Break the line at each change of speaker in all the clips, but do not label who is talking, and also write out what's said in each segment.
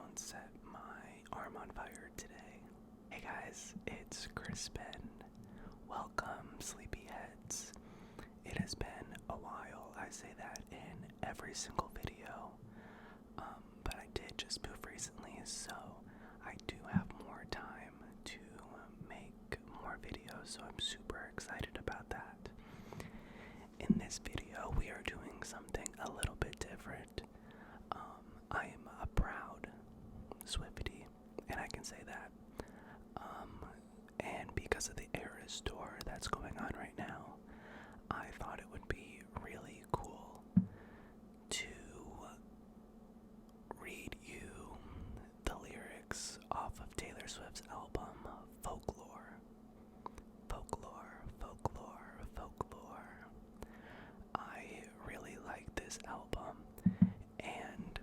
don't set my arm on fire today. Hey guys, it's Crispin. Welcome, Sleepyheads. It has been a while. I say that in every single video. But I did just move recently, so I do have more time to make more videos, so I'm super excited about that. In this video, we are doing something a little bit different. I am a proud Swiftie, and I can say that. And because of the Eras tour that's going on right now, I thought it would be really cool to read you the lyrics off of Taylor Swift's album, Folklore. Folklore, folklore, folklore. I really like this album, and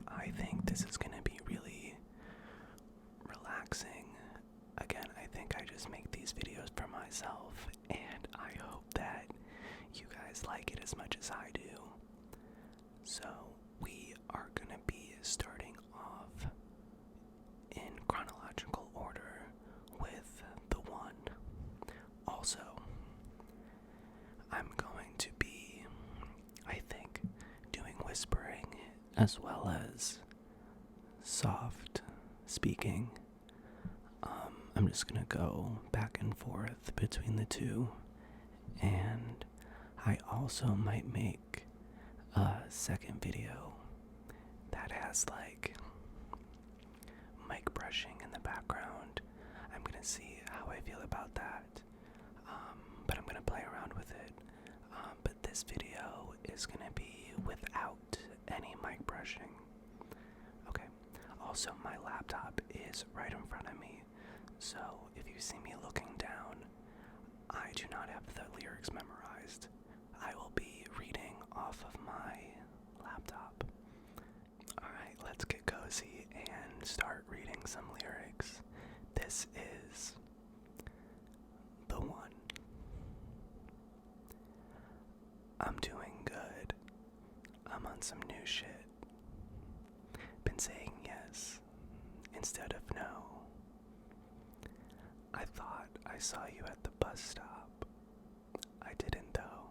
I think this is going to be really relaxing. Again, I think I just make these videos for myself, and I hope that you guys like it as much as I do. So, we are going to be starting off in chronological order with the one. Also, I'm going to be, I think, doing whispering as well as soft speaking. I'm just gonna go back and forth between the two, and I also might make a second video that has like mic brushing in the background. I'm gonna see how I feel about that, but I'm gonna play around with it. But this video is gonna be without any mic brushing. Okay. Also, my laptop is right in front of me, so if you see me looking down, I do not have the lyrics memorized. I will be reading off of my laptop. Alright, let's get cozy and start reading some lyrics. This is The One. I'm doing good. I'm on some new shit. Been saying yes instead of no. I thought I saw you at the bus stop. I didn't though.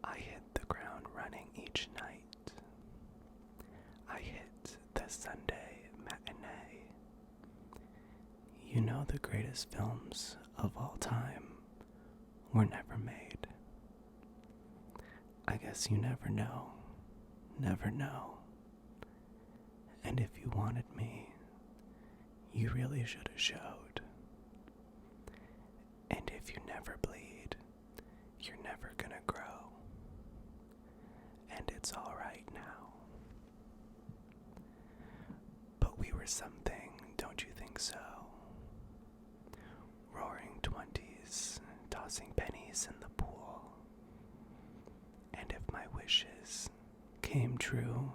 I hit the ground running each night. I hit the Sunday matinee. You know the greatest films of all time were never made. I guess you never know. Never know. And if you wanted me, you really should have showed. And if you never bleed, you're never gonna grow. And it's alright now. But we were something, don't you think so? Roaring 20s, tossing pennies in the pool. And if my wishes came true,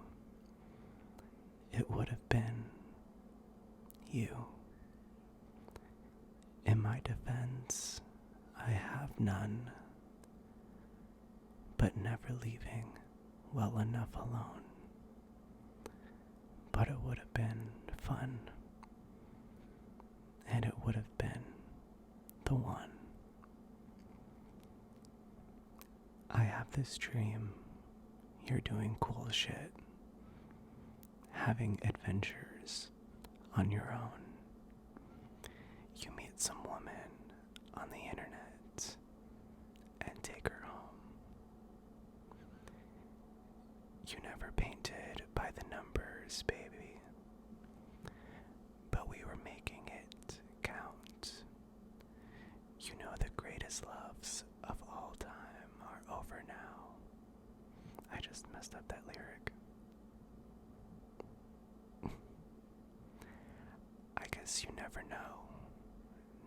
it would have been you. In my defense, I have none, but never leaving well enough alone. But it would have been fun, and it would have been the one. I have this dream, you're doing cool shit, having adventures on your own. You meet some woman on the internet and take her home. You never painted by the numbers, baby, but we were making it count. You know the greatest loves of all time are over now. I just messed up that lyric. I guess you never know.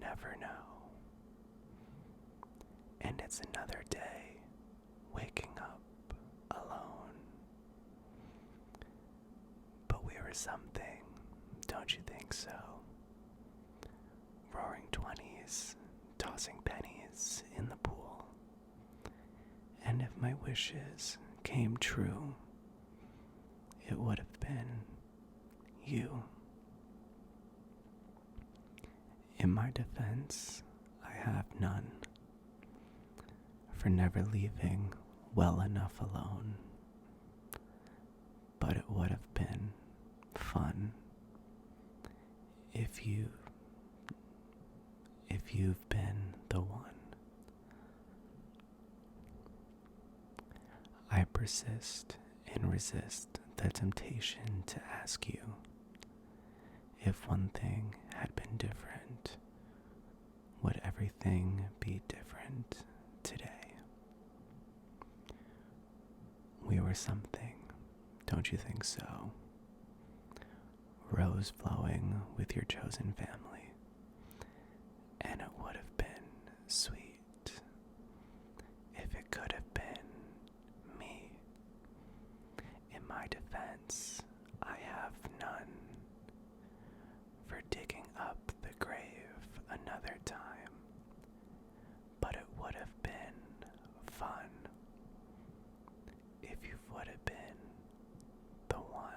Never know. And it's another day waking up alone. But we were something, don't you think so? Roaring 20s, tossing pennies in the pool. And if my wishes came true, it would you. In my defense, I have none, for never leaving well enough alone. But it would have been fun if you've been the one. I persist and resist the temptation to ask you if one thing had been different, would everything be different today? We were something, don't you think so? Rose flowing with your chosen family, and it would have been sweet if it could have been me. In my defense, I have none, for digging up the grave another time, but it would have been fun if you would have been the one.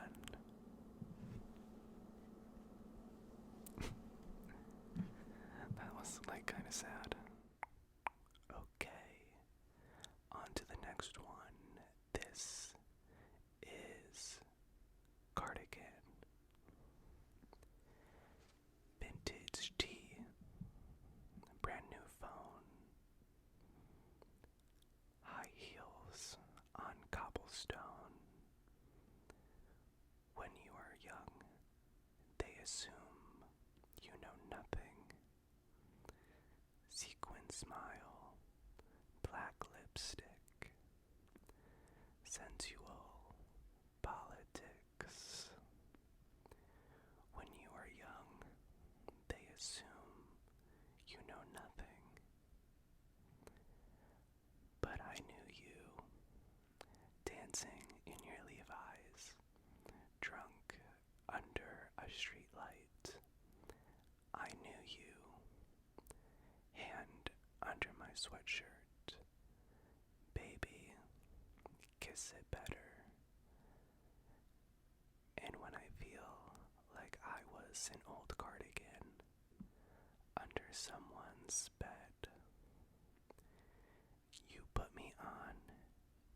That was like kind of sad. Okay, on to the next one. This is cardigan. Vintage tea, brand new phone, high heels on cobblestone. When you are young, they assume you know nothing. Sequin smile, black lipstick, sensual politics. When you are young, they assume you know nothing. But I knew you, dancing in your Levi's, drunk under a streetlight. I knew you, hand under my sweatshirt. Baby, kiss it better. And when I feel like I was an old cardigan under someone's bed, you put me on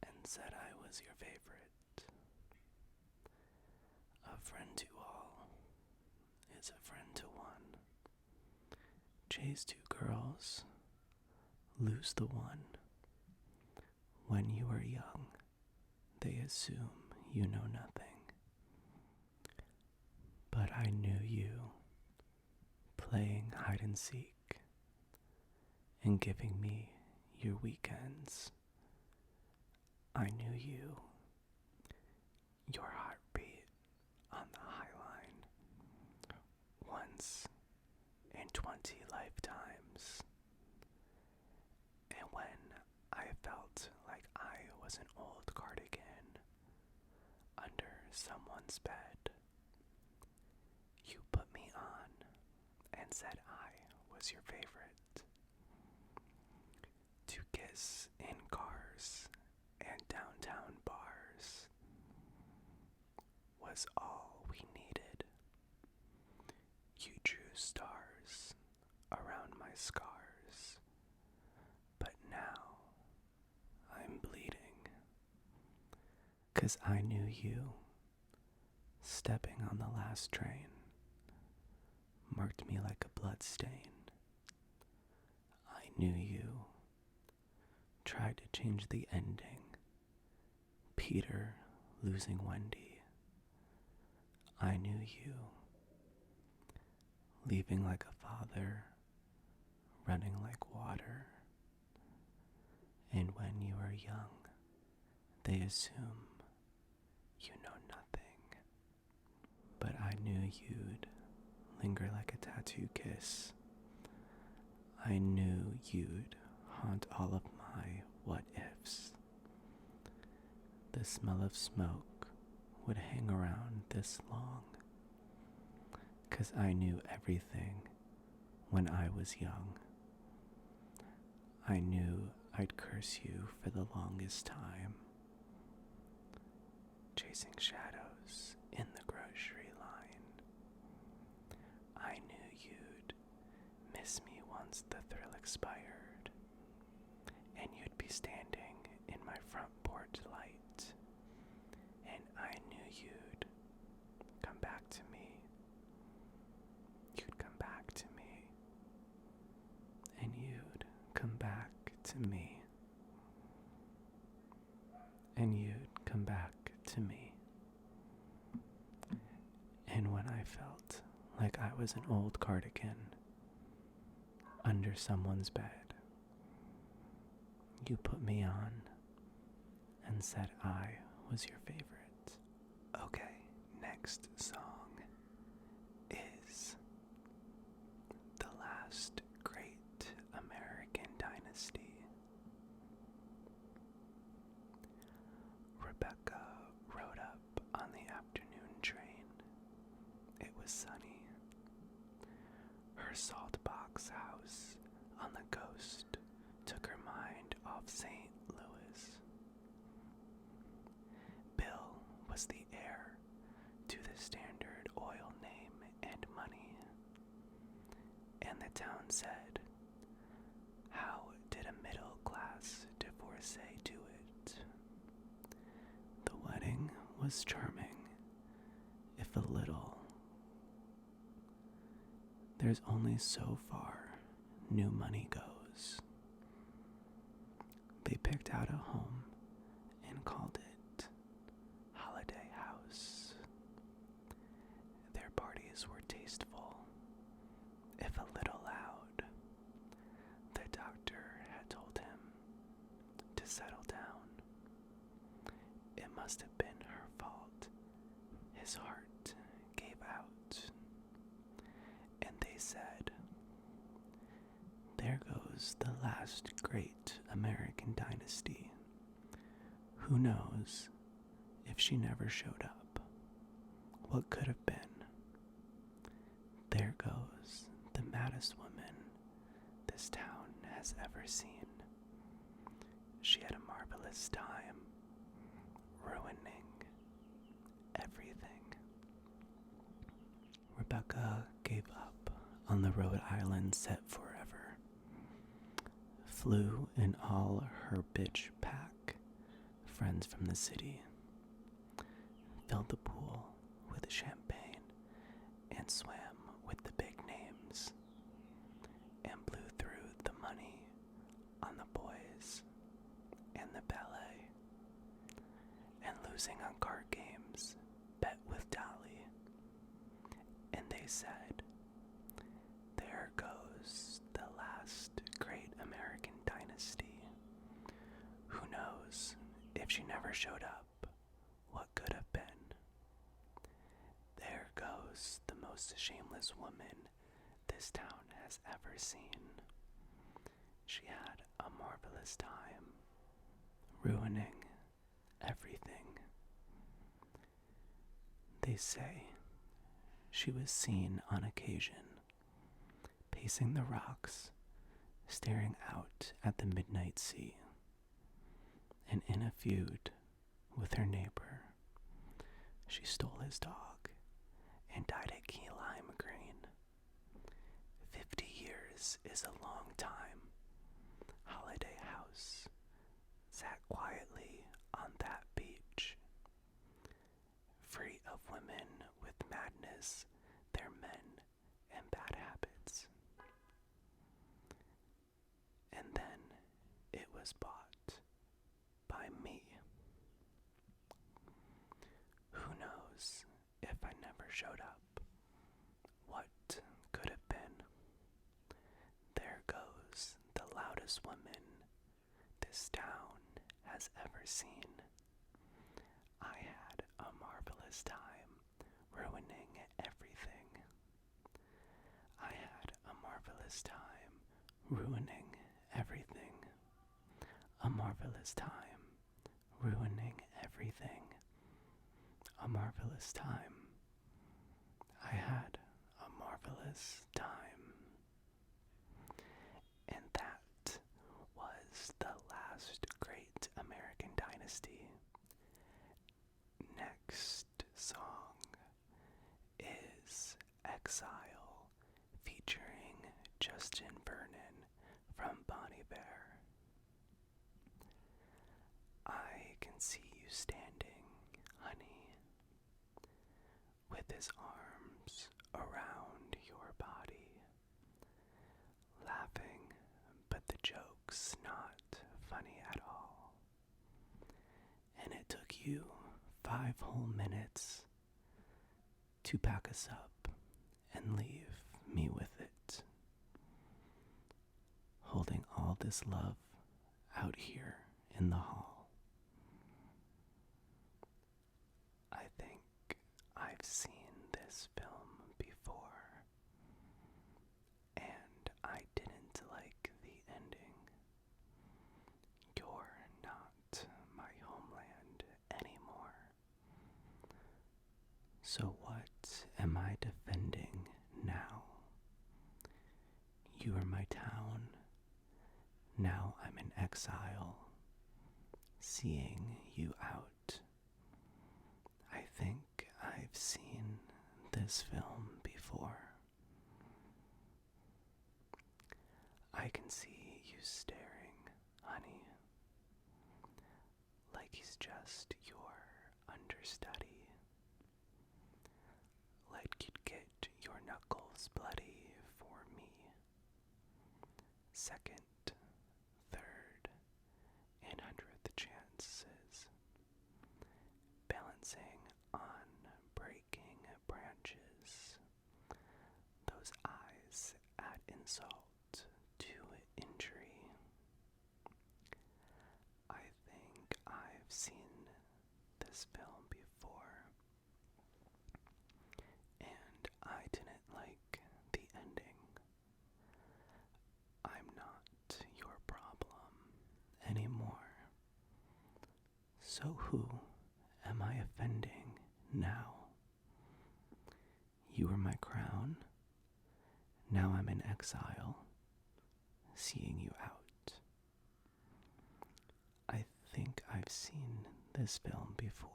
and said I was your favorite. A friend to all is a friend to one. Chase two girls, lose the one. When you are young, they assume you know nothing. But I knew you, playing hide and seek, and giving me your weekends. I knew you, your heartbeat on the high line, once in 20 lifetimes. And when I felt like I was an old cardigan under someone's bed, you put me on and said I was your favorite. To kiss in cars and downtown bars was all we needed. You drew stars around my scars, but now I'm bleeding, 'cause I knew you, stepping on the last train, marked me like a blood stain. I knew you, tried to change the ending, Peter losing Wendy. I knew you, leaving like a father, running like water. And when you are young, they assume you know nothing. But I knew you'd linger like a tattoo kiss. I knew you'd haunt all of my what ifs. The smell of smoke would hang around this long, 'cause I knew everything when I was young. I knew I'd curse you for the longest time, chasing shadows in the grocery line. miss me once the thrill expired, and you'd be standing in my front porch light, and I knew you'd come back to me. You'd come back to me, and you'd come back to me, and you'd come back to me. And when I felt like I was an old cardigan under someone's bed, you put me on and said I was your favorite. Okay, next song is The Last Great American Dynasty. Rebecca rode up on the afternoon train. It was sunny. Her salt box house on the coast took her mind off St. Louis. Bill was the heir to the Standard Oil name and money. And the town said, how did a middle-class divorcee do it? The wedding was charming, if a little. There's only so far new money goes. They picked out a home and called it Holiday House. Their parties were tasteful, if a little loud. The doctor had told him to settle down. It must have been her fault. His heart gave out. And they said, there goes the last great American dynasty. Who knows if she never showed up? What could have been? There goes the maddest woman this town has ever seen. She had a marvelous time, ruining everything. Rebecca gave up on the Rhode Island set forever, flew in all her bitch pack, friends from the city, filled the pool with champagne and swam with the big names, and blew through the money on the boys and the ballet, and losing on card games, bet with Dolly. And they said, there goes the last great American dynasty. Who knows if she never showed up? What could have been? There goes the most shameless woman this town has ever seen. She had a marvelous time, ruining everything. They say she was seen on occasion, pacing the rocks, staring out at the midnight sea, and in a feud with her neighbor. She stole his dog and dyed it key lime green. 50 years is a long time. Holiday House sat quietly on that beach, free of women with madness, their men, and bad habits. And then it was bought by me. Who knows if I never showed up? What could have been? There goes the loudest woman this town has ever seen. I had a marvelous time, ruining everything. I had a marvelous time, ruining everything. A marvelous time, ruining everything. A marvelous time. I had a marvelous time. And that was the last great American dynasty. Next song is Exile, featuring just Justin Vernon from Bonnie Bear. I can see you standing, honey, with his arms around your body, laughing, but the joke's not funny at all. And it took you 5 whole minutes to pack us up and leave me with it, holding all this love out here in the hall. I think I've seen this film before, and I didn't like the ending. You're not my homeland anymore. So what am I defending now? You are my town. Now I'm in exile, seeing you out. I think I've seen this film before. I can see you staring, honey, like he's just your understudy. Like you'd get your knuckles bloody for me. Second, third, and 100th chances. Balancing on breaking branches. Those eyes add insult to injury. I think I've seen this film before, and I didn't like the ending. I'm not your problem anymore. So who am I offending now? You were my crown. Now I'm in exile, seeing you out. I think I've seen this film before,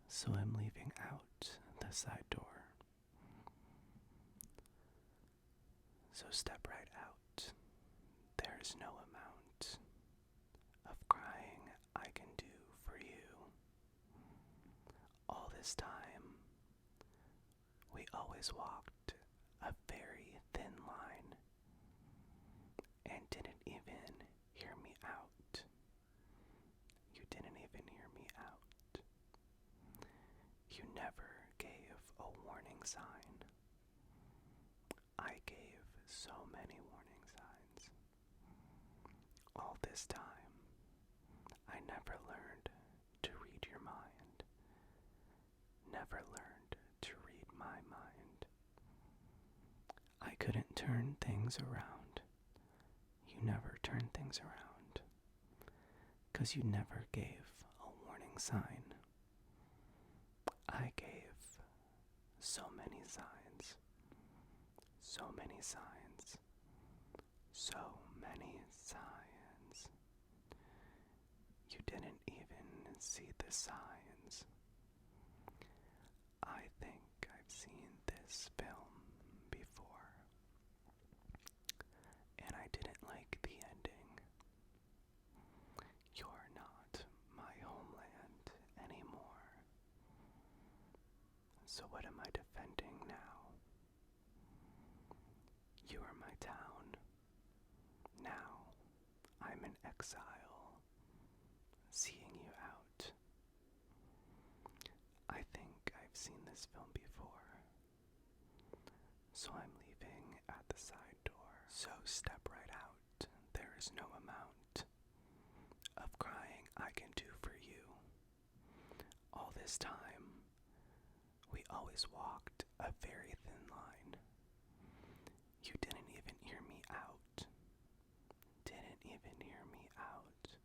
so I'm leaving out the side door. So step right out. There's no amount of crying I can do for you. All this time, we always walked a very thin line and didn't even hear me out. You didn't even hear me out. You never gave a warning sign. I gave so many warning signs. All this time, I never learned to read your mind. Never learned to read my mind. I couldn't turn things around. You never turned things around, 'cause you never gave a warning sign. I gave so many signs. So many signs. So many signs. You didn't even see the signs. I think I've seen this film before, and I didn't like the ending. You're not my homeland anymore. So what am I defending now? You are my town. Now I'm in exile, seeing you out. I think I've seen this film before, so I'm leaving at the side door. So step right out. There is no amount of crying I can do for you. All this time, we always walked a very thin line. You didn't even hear me out. Didn't even hear me out.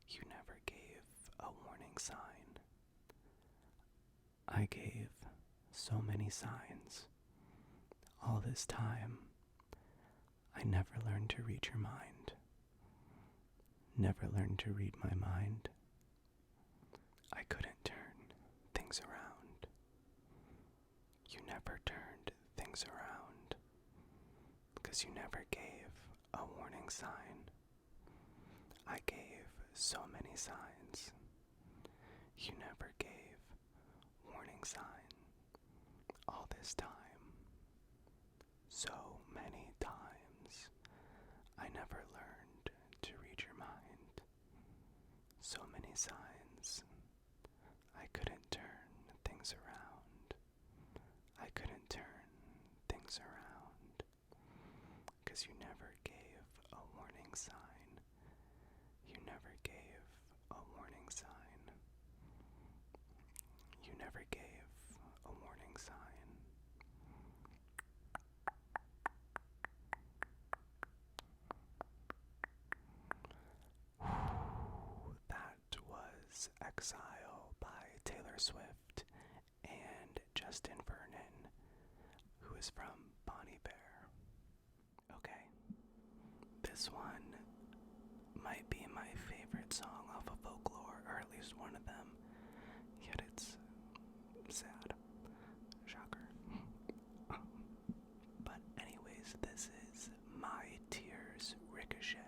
You never gave a warning sign. I gave so many signs. All this time, I never learned to read your mind. Never learned to read my mind. I couldn't turn things around. You never turned things around. 'cause you never gave a warning sign. I gave so many signs. You never gave warning sign. All this time, so many times, I never learned to read your mind. So many signs, I couldn't turn things around. I couldn't turn things around, 'cause you never gave a warning sign. You never gave a warning sign. You never gave a warning sign. That was Exile by Taylor Swift and Justin Vernon, who is from Bonnie Bear. Okay, this one might be my favorite song off of Folklore, or at least one of them, yet it's sad. Shocker. But anyways, this is My Tears Ricochet.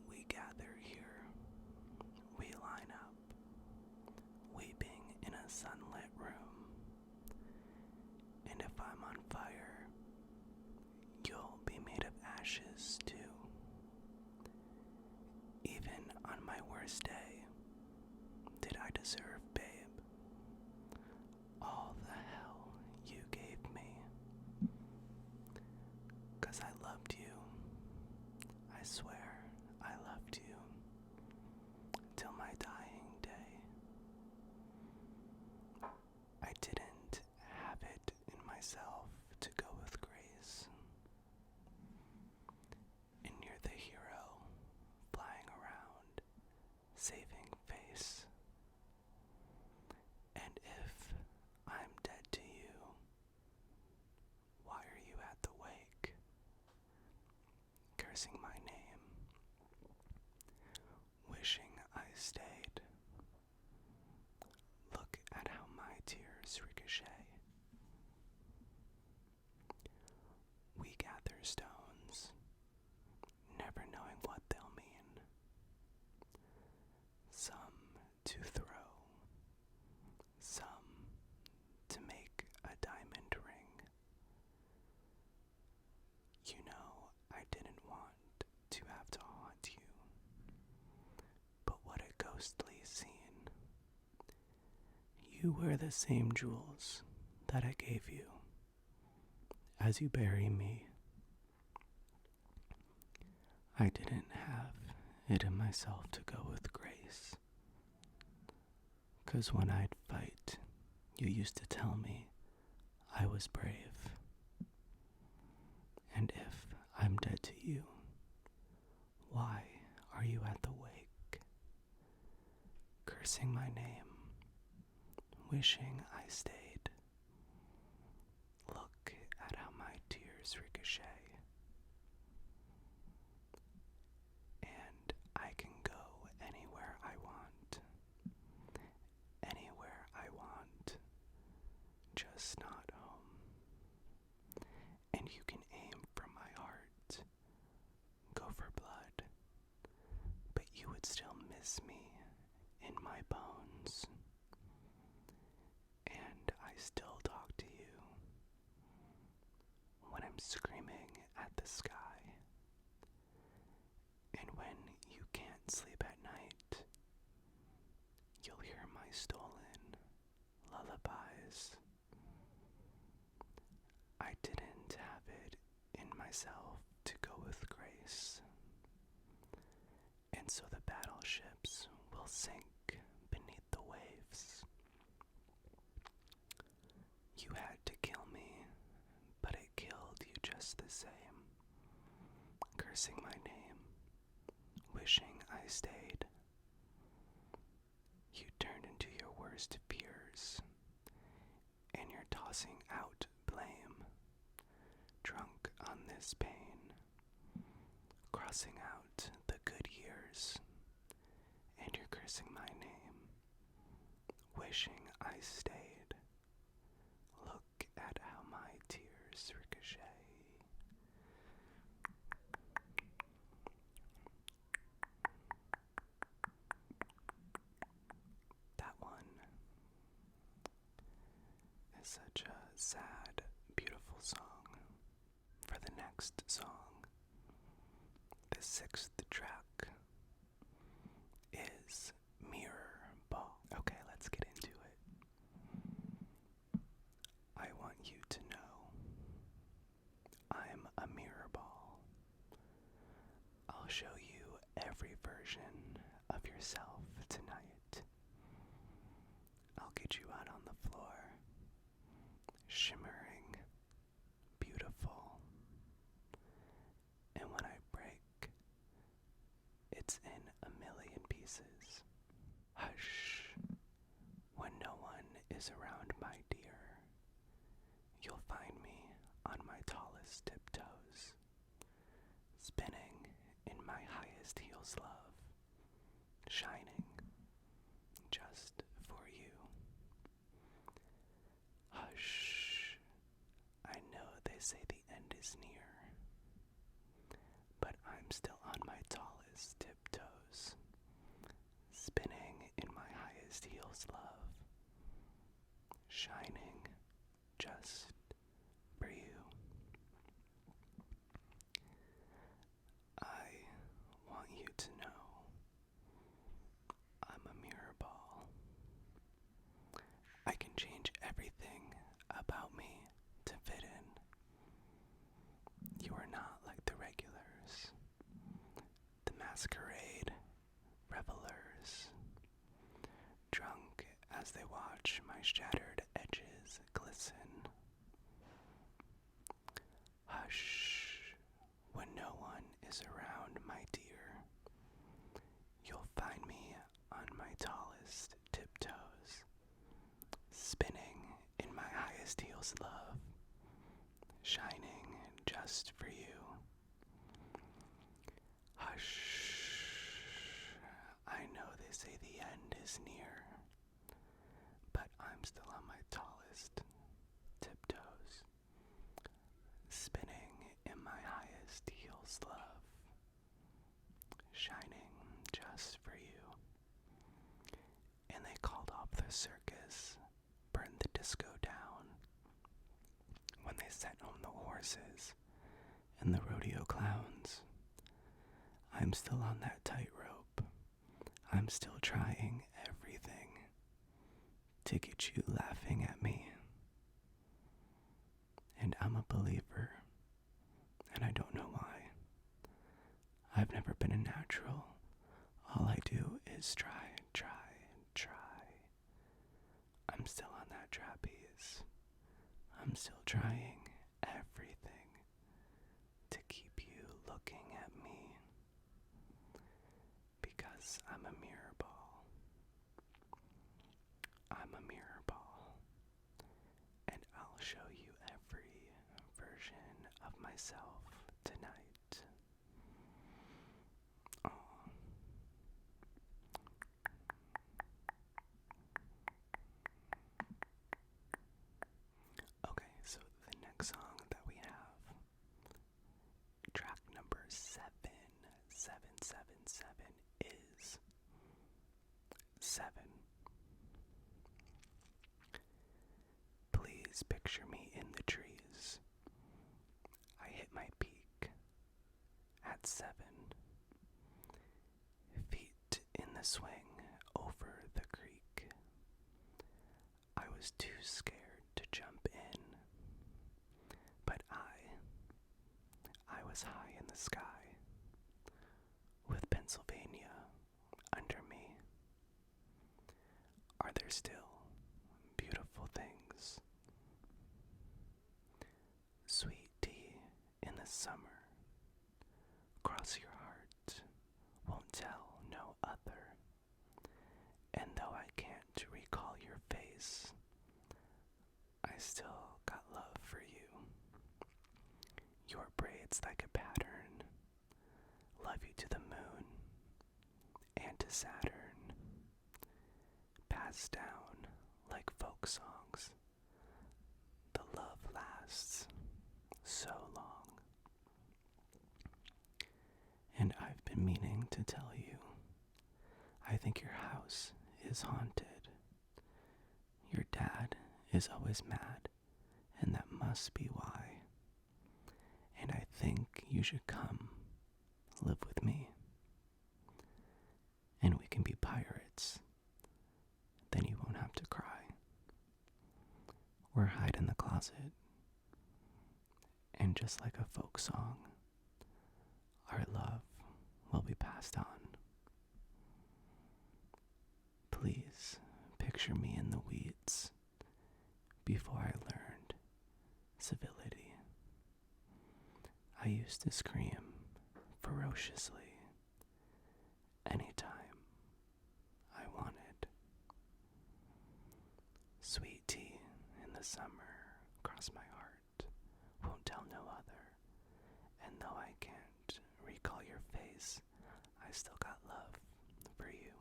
We gather here, we line up, weeping in a sunlit room. And if I'm on fire, you'll be made of ashes too. Even on my worst day, did I deserve, babe, all the hell you gave me? 'Cause I loved you. I swear I loved you till my dying day. I didn't have it in myself to go with grace. And you're the hero flying around, saving face. And if I'm dead to you, why are you at the wake, cursing my name, wishing I stayed? Look at how my tears ricochet. We gather stones, never knowing what they'll mean. Some to throw, some to make a diamond ring. You know, I didn't want to have to haunt you, but what a ghostly scene. You wear the same jewels that I gave you as you bury me. I didn't have it in myself to go with grace, 'cause when I'd fight, you used to tell me I was brave. And if I'm dead to you, why are you at the wake, cursing my name, wishing I stayed? Look at how my tears ricochet. And I can go anywhere I want. Anywhere I want. Just not home. And you can aim from my heart, go for blood, but you would still miss me in my bones. And I still talk to you when I'm screaming at the sky. And when you can't sleep at night, you'll hear my stolen lullabies. I didn't have it in myself to go with grace. And so the battleships will sink beneath the waves. You had to kill me, but it killed you just the same, cursing my name, wishing I stayed. You turned into your worst fears, and you're tossing out blame, drunk on this pain, crossing out the good years, and you're cursing my name, wishing I stayed. Look at how my tears such a sad, beautiful song. For the next song, the sixth track is Mirror Ball. Okay, let's get into it. I want you to know I'm a mirror ball. I'll show you every version of yourself tonight. I'll get you out on the floor, shimmering, beautiful. And when I break, it's in a million pieces. Hush, when no one is around, my dear. You'll find me on my tallest tiptoes, spinning in my highest heels, love, shining just for you. Hush, I know they say the end is near, but I'm still on my tallest tiptoes, spinning in my highest heels, love, shining just for you. I want you to know I'm a mirror ball. I can change everything about me to fit in. You are not like the regulars, the masquerade revelers, drunk as they watch my shattered edges glisten. Hush, when no one is around, my dear. You'll find me on my tallest tiptoes, spinning in my highest heels, love, shining just for you. Hush, I know they say the end is near, but I'm still on my tallest tiptoes, spinning in my highest heels, love, shining just for you. And they called off the circus, burned the disco down, when they sent home the horses and the rodeo clowns. I'm still on that tightrope. I'm still trying everything to get you laughing at me. And I'm a believer, and I don't know why. I've never been a natural. All I do is try. I'm still on that trapeze. I'm still trying everything to keep you looking at me, because I'm a mirror ball. I'm a mirror ball, and I'll show you every version of myself tonight. Aw. Okay, so the next song that we have, track number 777, is 7. Please picture me in the trees. I hit my peak at 7. Feet in the swing over the creek. I was too scared to jump in, but I was high in the sky, with Pennsylvania under me. Are there still beautiful things? Sweet tea in the summer, cross your heart, won't tell no other. And though I can't recall your face, I still got love for you. Your braids like a pattern, love you to the moon and to Saturn, passed down like folk songs. The love lasts so long. And I've been meaning to tell you, I think your house is haunted. Your dad is always mad, and that must be why. And I think you should come live with me, and we can be pirates. Then you won't have to cry, or hide in the closet. And just like a folk song, our love will be passed on. Please picture me in the weeds before I learned civility. I used to scream ferociously anytime I wanted. Sweet tea in the summer across my heart, won't tell no other. And though I can't recall your face, I still got love for you.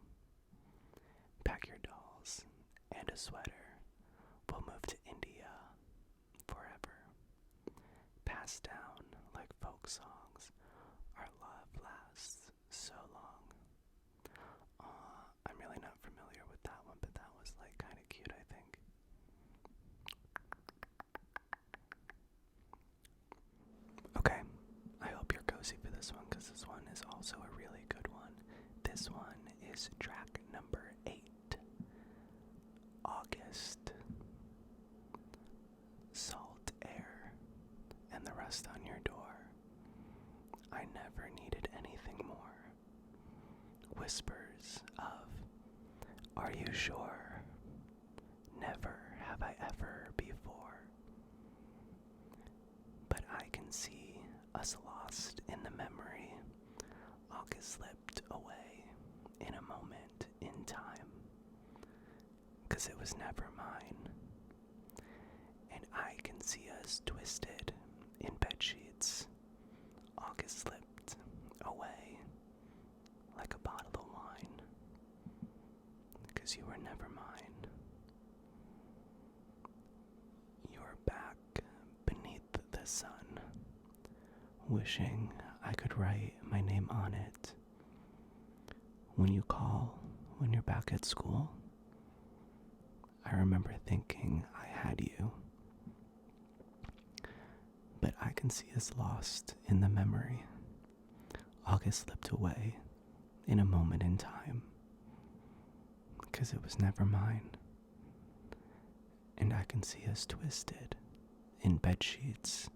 Pack your dolls and a sweater. We'll move to India forever. Passed down like folk songs. Our love lasts so long. I'm really not familiar with that one, but that was like kind of cute, I think. Okay, I hope you're cozy for this one, because this one is also a really good one. This one is track number 8. August. Salt air and the rust on your door. I never needed anything more. Whispers of, are you sure? Never have I ever before. But I can see us lost in the memory. August slipped away in a moment in time, 'cause it was never mine. And I can see us twisted in bed sheets. August slipped away like a bottle of wine, 'cause you were never mine. You're back beneath the sun, wishing I could write my name on it. When you call, when you're back at school, I remember thinking I had you. But I can see us lost in the memory. August slipped away in a moment in time, 'cause it was never mine. And I can see us twisted in bed sheets.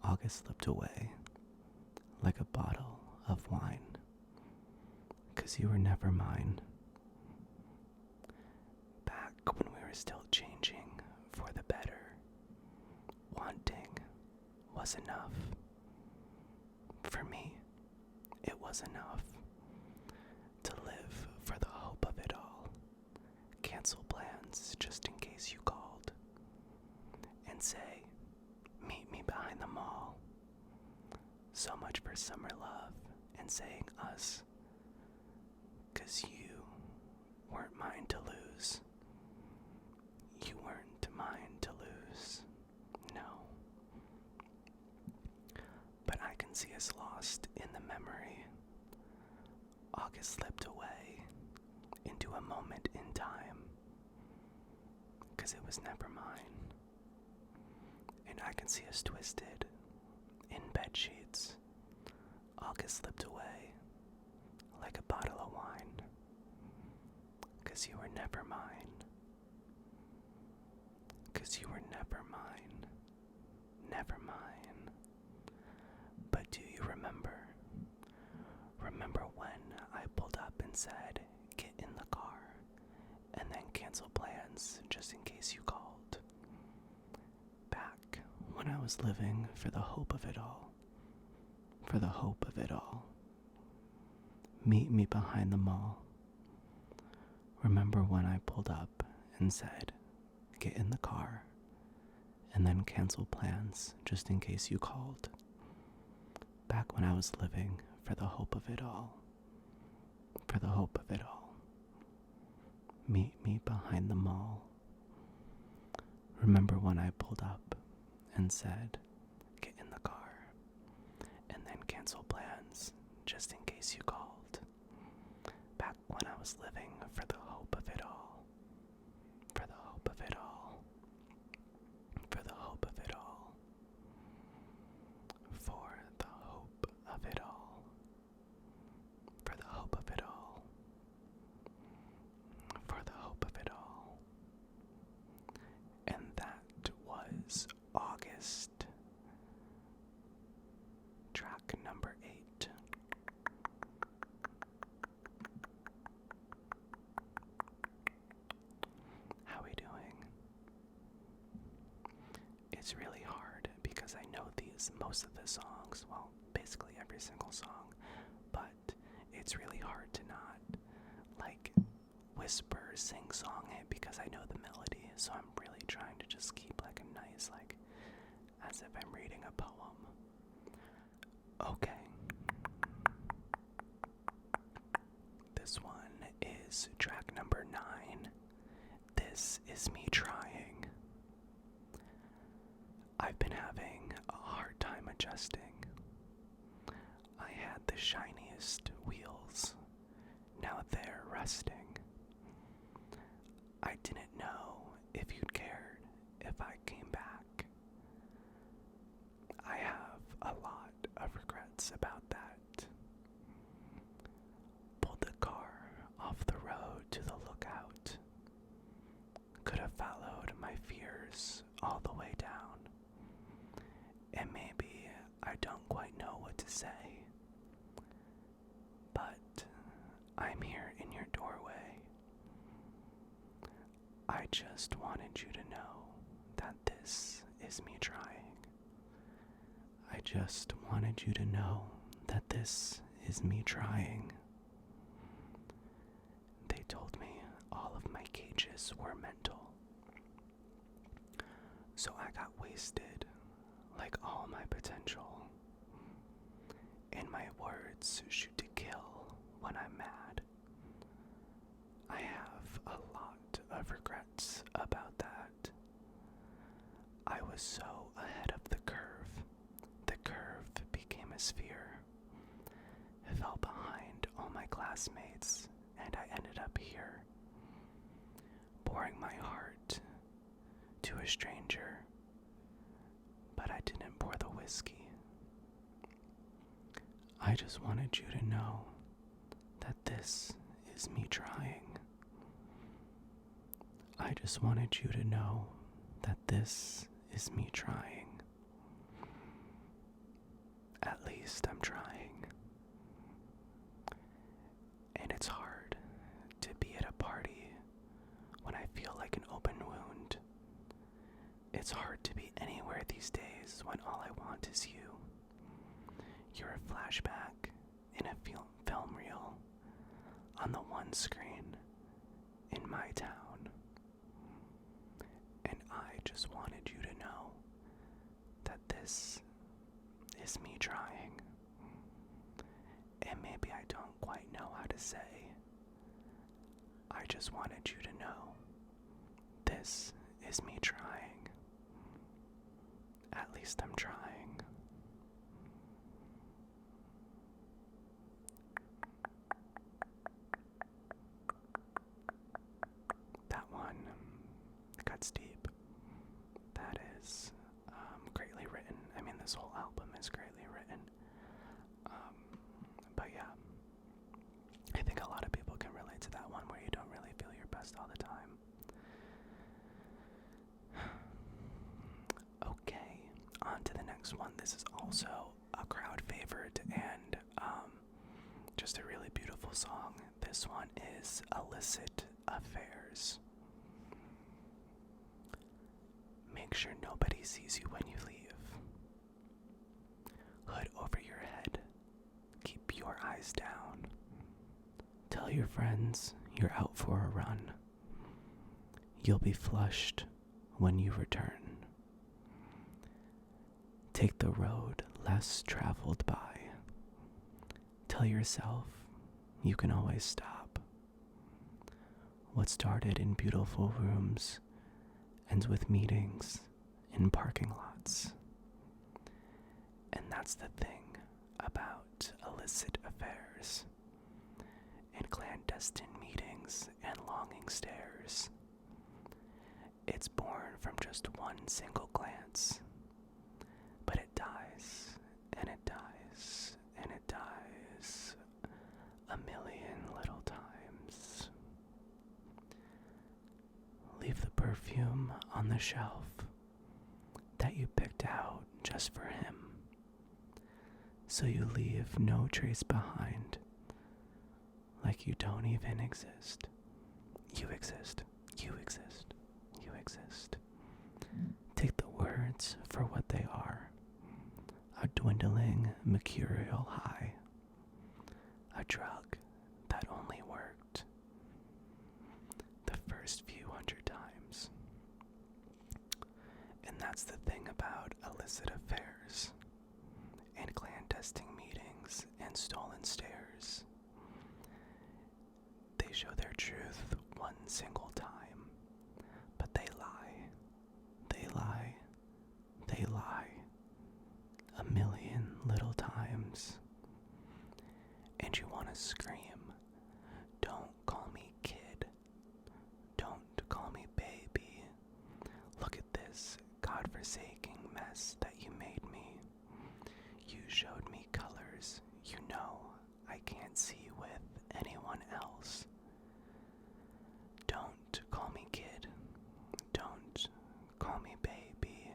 August slipped away like a bottle of wine, 'cause you were never mine. Back when we were still changing for the better, wanting was enough. For me, it was enough to live for the hope of it all. Cancel plans just in case you called, and say, meet me behind the mall. So much for summer love and saying us, 'cause you weren't mine to lose. You weren't mine to lose, no. But I can see us lost in the memory. August slipped away into a moment in time, 'cause it was never mine. And I can see us twisted in bed sheets. August slipped away like a bottle of wine, 'cause you were never mine. 'Cause you were never mine. Never mine. But do you remember? Remember when I pulled up and said, get in the car, and then cancel plans just in case you called? Back when I was living for the hope of it all. For the hope of it all. Meet me behind the mall. Remember when I pulled up and said, get in the car, and then cancel plans just in case you called? Back when I was living for the hope of it all. For the hope of it all. Meet me behind the mall. Remember when I pulled up and said, get in the car, and then cancel plans just in case you called? Back when I was living for the hope of it all. For the hope of it all. most of the songs, well, basically every single song, but it's really hard to not, like, whisper, sing-song it because I know the melody, so I'm really trying to just keep, like, a nice, like, as if I'm reading a poem. Okay. This one is track number 9. This is me trying. I've been having a hard time adjusting. I had the shiniest wheels. Now they're rusting. I didn't know if you'd cared if I came back. I have a lot of regrets about that. Pulled the car off the road to the lookout. Could have followed my fears all the way down. And maybe I don't quite know what to say. But I'm here in your doorway. I just wanted you to know that this is me trying. I just wanted you to know that this is me trying. They told me all of my cages were mental. So I got wasted, like all my potential. And my words shoot to kill when I'm mad. I have a lot of regrets about that. I was so ahead of the curve. The curve became a sphere. I fell behind all my classmates, and I ended up here, pouring my heart to a stranger, but I didn't pour the whiskey. I just wanted you to know that this is me trying. I just wanted you to know that this is me trying. At least I'm trying. And it's hard to be at a party when I feel like an open wound. It's hard to be anywhere these days when all I want is you. You're a flashback in a film reel on the one screen in my town. And I just wanted you to know that this is me trying. And maybe I don't quite know how to say. I just wanted you to know this is me trying. At least I'm trying. That one got steep. That is greatly written. I mean, this whole album is greatly written. But yeah, I think a lot of people can relate to that one where you don't really feel your best all the time. Okay, on to the next one. This is also a crowd favorite and just a really beautiful song. This one is Illicit Affairs. Make sure nobody sees you when you leave. Hood over your head. Keep your eyes down. Tell your friends you're out for a run. You'll be flushed when you return. Take the road less traveled by. Tell yourself you can always stop. What started in beautiful rooms ends with meetings in parking lots. And that's the thing about illicit affairs and clandestine meetings and longing stares. It's born from just one single glance, but it dies, and it dies, and it dies a million little times. Leave the perfume on the shelf that you picked out just for him, so you leave no trace behind, like you don't even exist. You exist. You exist. You exist. Take the words for what they are. a dwindling mercurial high, a drug that only worked the first few hundred times. And that's the thing about illicit affairs and clandestine meetings and stolen stairs. They show their truth one single time, but they lie. They lie. They lie. A million little times. And you want to scream, "Don't call me kid. Don't call me baby. Look at this godforsaking mess that you made me. You showed me colors you know I can't see with anyone else. Don't call me kid. Don't call me baby.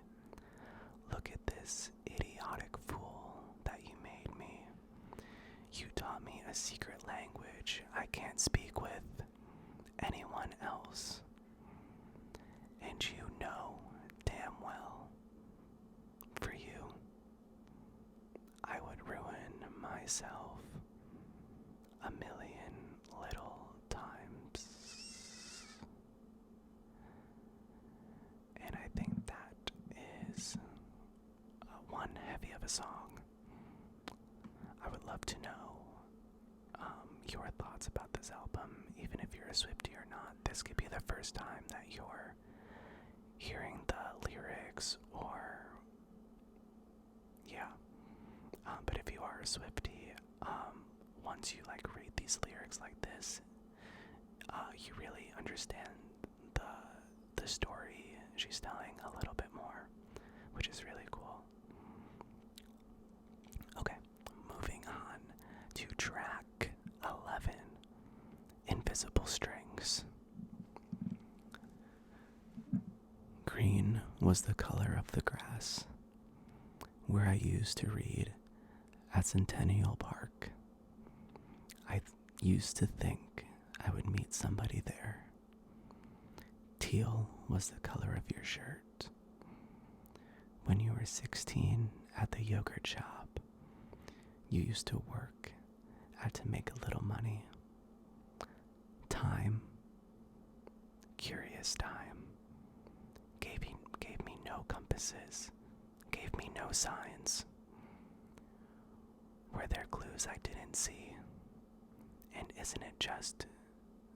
Look at this idiotic fool that you made me. You taught me a secret language I can't speak with anyone else. And you know damn well, for you, I would ruin myself a million little times." And I think that is one heavy of a song. I would love to know your thoughts about this album. Even if you're a Swiftie or not, this could be the first time that you're hearing the lyrics, or but if you are a Swiftie, once you read these lyrics like this, you really understand the story she's telling a little bit more, which is really cool. Okay, moving on to track 11, Invisible Strings. Green was the color of the grass where I used to read at Centennial Park. I used to think I would meet somebody there. Teal was the color of your shirt when you were 16 at the yogurt shop you used to work at to make a little money. Time, curious time, gave me no compasses, gave me no signs. Were there clues I didn't see? And isn't it just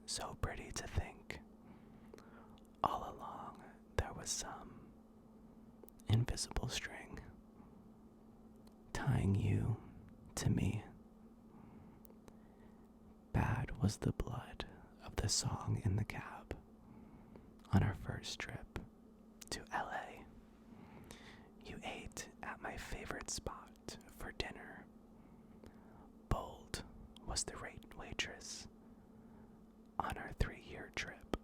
so pretty to think all along there was some invisible string tying you to me? Bad was the blood of the song in the cab on our first trip to LA. You ate at my favorite spot for dinner. Bold was the waitress on our 3-year trip.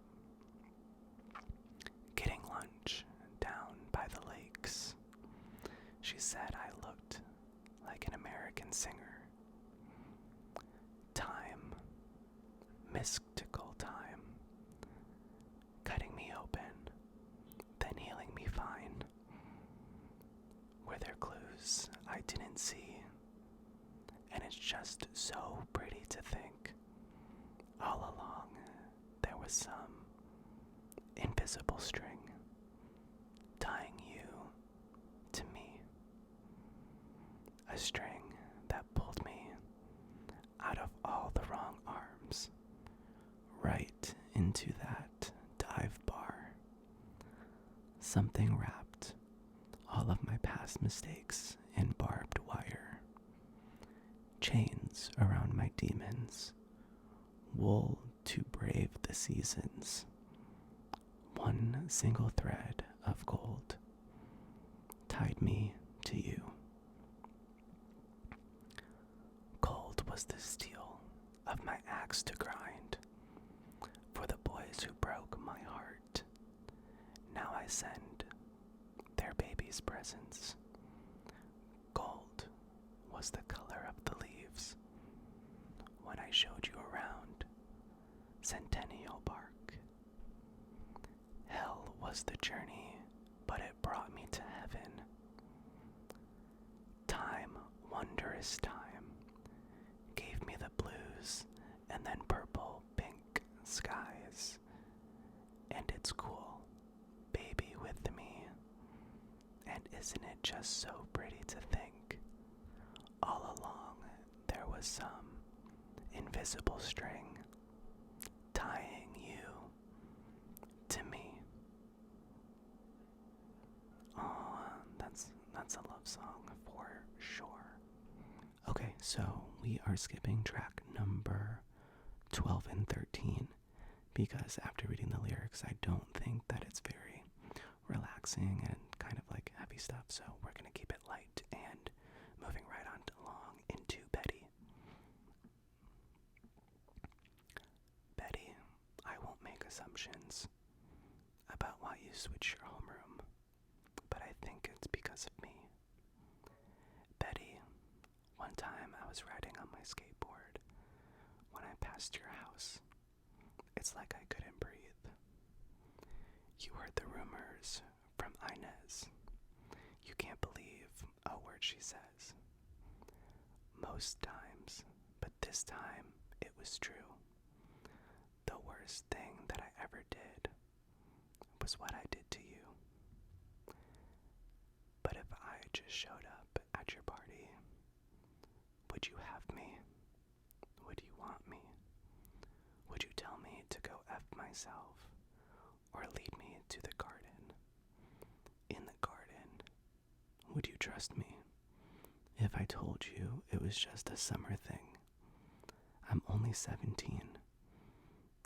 Getting lunch down by the lakes, she said I looked like an American singer. Time, mystical time, cutting me open, then healing me fine. Were there clues I didn't see? And it's just so pretty to think all along there was some invisible string tying you to me. A string that pulled me out of all the wrong arms, right into that dive bar. Something wrapped all of my past mistakes in barbed wire. Chains around my demons, wool to brave the seasons. One single thread of gold tied me to you. Cold was the steel of my axe to grind for the boys who broke my heart. Now I send their babies presents. Gold was the color of the leaves when I showed you around Centennial Park. Hell was the journey, but it brought me to heaven. Time first time. Gave me the blues and then purple, pink skies. And it's cool, baby with me. And isn't it just so pretty to think? All along there was some invisible string tying you to me. Oh, that's a love song for sure. Okay, so we are skipping track number 12 and 13 because after reading the lyrics, I don't think that it's very relaxing and kind of like heavy stuff, so we're gonna keep it light and moving right on along into Betty. Betty, I won't make assumptions about why you switched your homeroom, but I think it's because of me. Betty, one time I was riding on my skateboard when I passed your house. It's like I couldn't breathe. You heard the rumors from Inez. You can't believe a word she says. Most times, but this time it was true. The worst thing that I ever did was what I did to you. But if I just showed up at your party, would you have me? Would you want me? Would you tell me to go F myself or lead me to the garden? In the garden, would you trust me if I told you it was just a summer thing? I'm only 17.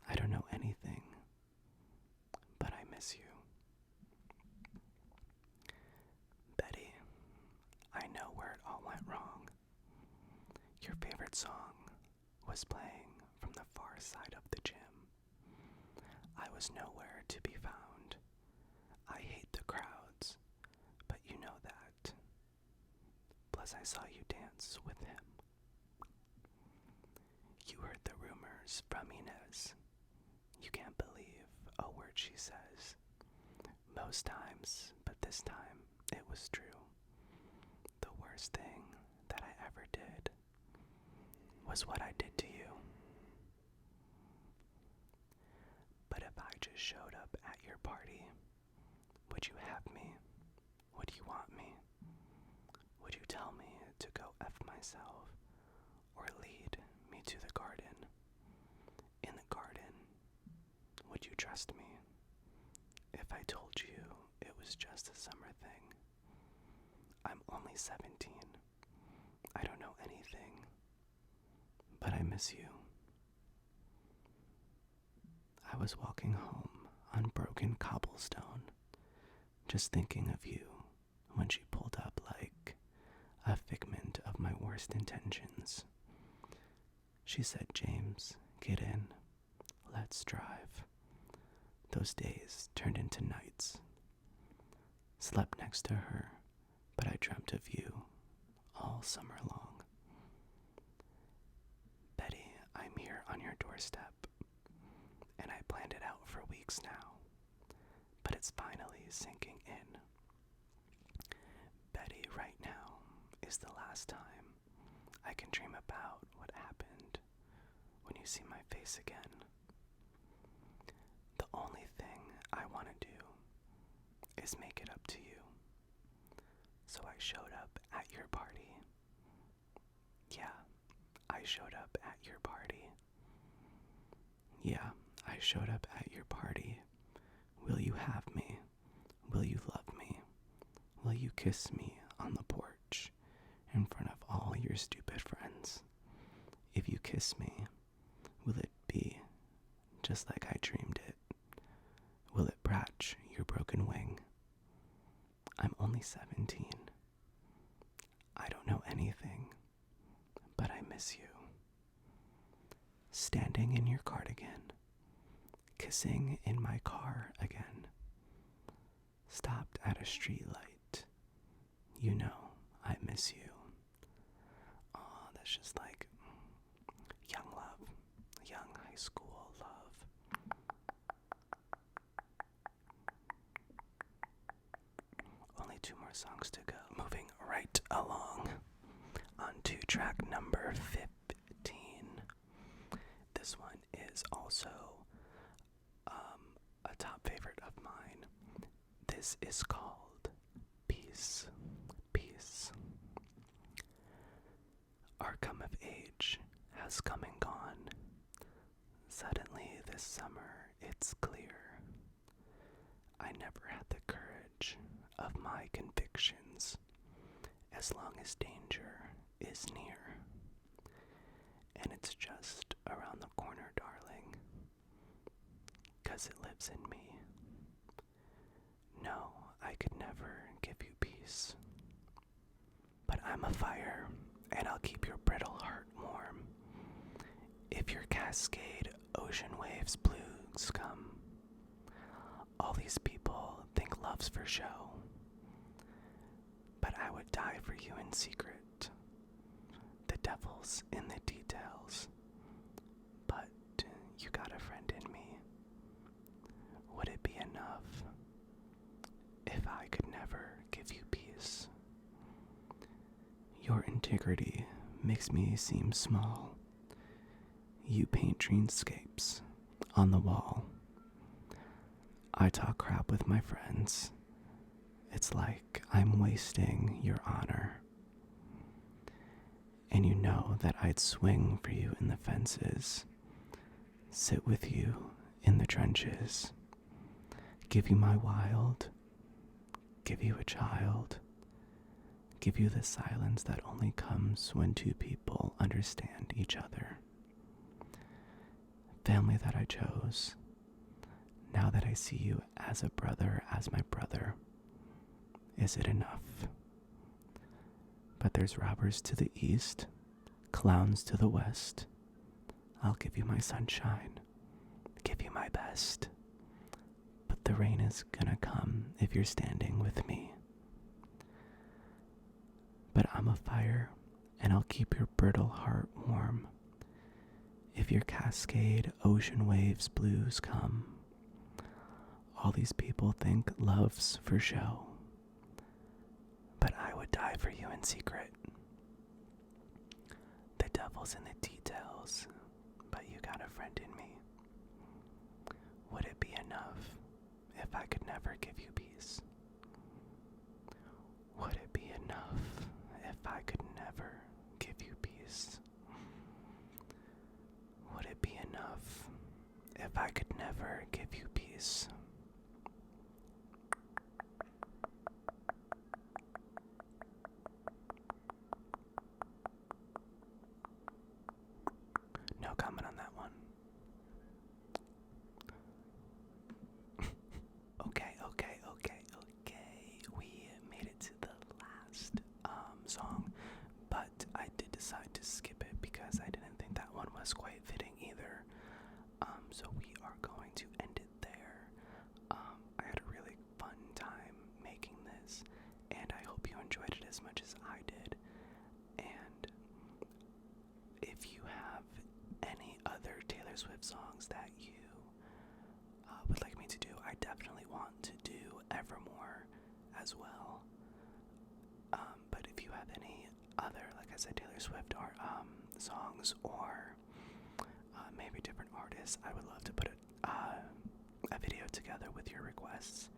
I don't know anything, but I miss you. Betty, I know where it all went wrong. Your favorite song was playing from the far side of the gym. I was nowhere to be found. I hate the crowds, but you know that. Plus I saw you dance with him. You heard the rumors from Inez. You can't believe a word she says. Most times, but this time, it was true. The worst thing that I ever did was what I did to you. But if I just showed up at your party, would you have me? Would you want me? Would you tell me to go F myself or lead me to the garden? In the garden, would you trust me if I told you it was just a summer thing? I'm only 17. I don't know anything, but I miss you. I was walking home on broken cobblestone, just thinking of you when she pulled up like a figment of my worst intentions. She said, "James, get in. Let's drive." Those days turned into nights. Slept next to her, but I dreamt of you all summer long. Betty, I'm here on your doorstep, and I planned it out for weeks now, but it's finally sinking in. Betty, right now is the last time I can dream about what happened when you see my face again. The only thing I want to do is make it up to you. So I showed up at your party. Yeah, I showed up at your party. Yeah, I showed up at your party. Will you have me? Will you love me? Will you kiss me on the porch in front of all your stupid friends? If you kiss me, will it be just like I dreamed it? Will it patch your broken wing? I'm only 17. I don't know anything, but I miss you. Standing in your cardigan, kissing in my car again. Stopped at a street light. You know I miss you. Oh, that's just like young love, young high school love. Only 2 more songs to go. Moving right along on to track number 15. This one is also a top favorite of mine. This is called Peace. Peace. Our come of age has come and gone. Suddenly this summer it's clear. I never had the courage of my convictions as long as danger is near. And it's just around the corner, darling, 'cause it lives in me. No, I could never give you peace. But I'm a fire, and I'll keep your brittle heart warm. If your cascade ocean waves blues come, all these people think love's for show. But I would die for you in secret. The devil's in the details. But you got a friend in me. Would it be enough if I could never give you peace? Your integrity makes me seem small. You paint dreamscapes on the wall. I talk crap with my friends. It's like I'm wasting your honor. And you know that I'd swing for you in the fences, sit with you in the trenches, give you my wild, give you a child, give you the silence that only comes when two people understand each other. Family that I chose, now that I see you as a brother, as my brother, is it enough? But there's robbers to the east, clowns to the west. I'll give you my sunshine, give you my best. But the rain is gonna come if you're standing with me. But I'm a fire, and I'll keep your brittle heart warm. If your cascade ocean waves blues come, all these people think love's for show. But I would die for you in secret. The devil's in the details, but you got a friend in me. Would it be enough if I could never give you peace? Would it be enough if I could never give you peace? Would it be enough if I could never give you peace? No comment on that one. Okay. We made it to the last song, but I did decide to skip it because I didn't think that one was quite fitting either. So we are going to end it there. I had a really fun time making this, and I hope you enjoyed it as much as I did. And if you have any other Taylor Swift songs that you would like me to do, I definitely want to do Evermore as well. But if you have any other, like I said, Taylor Swift or songs or maybe different artists, I would love to put a video together with your requests.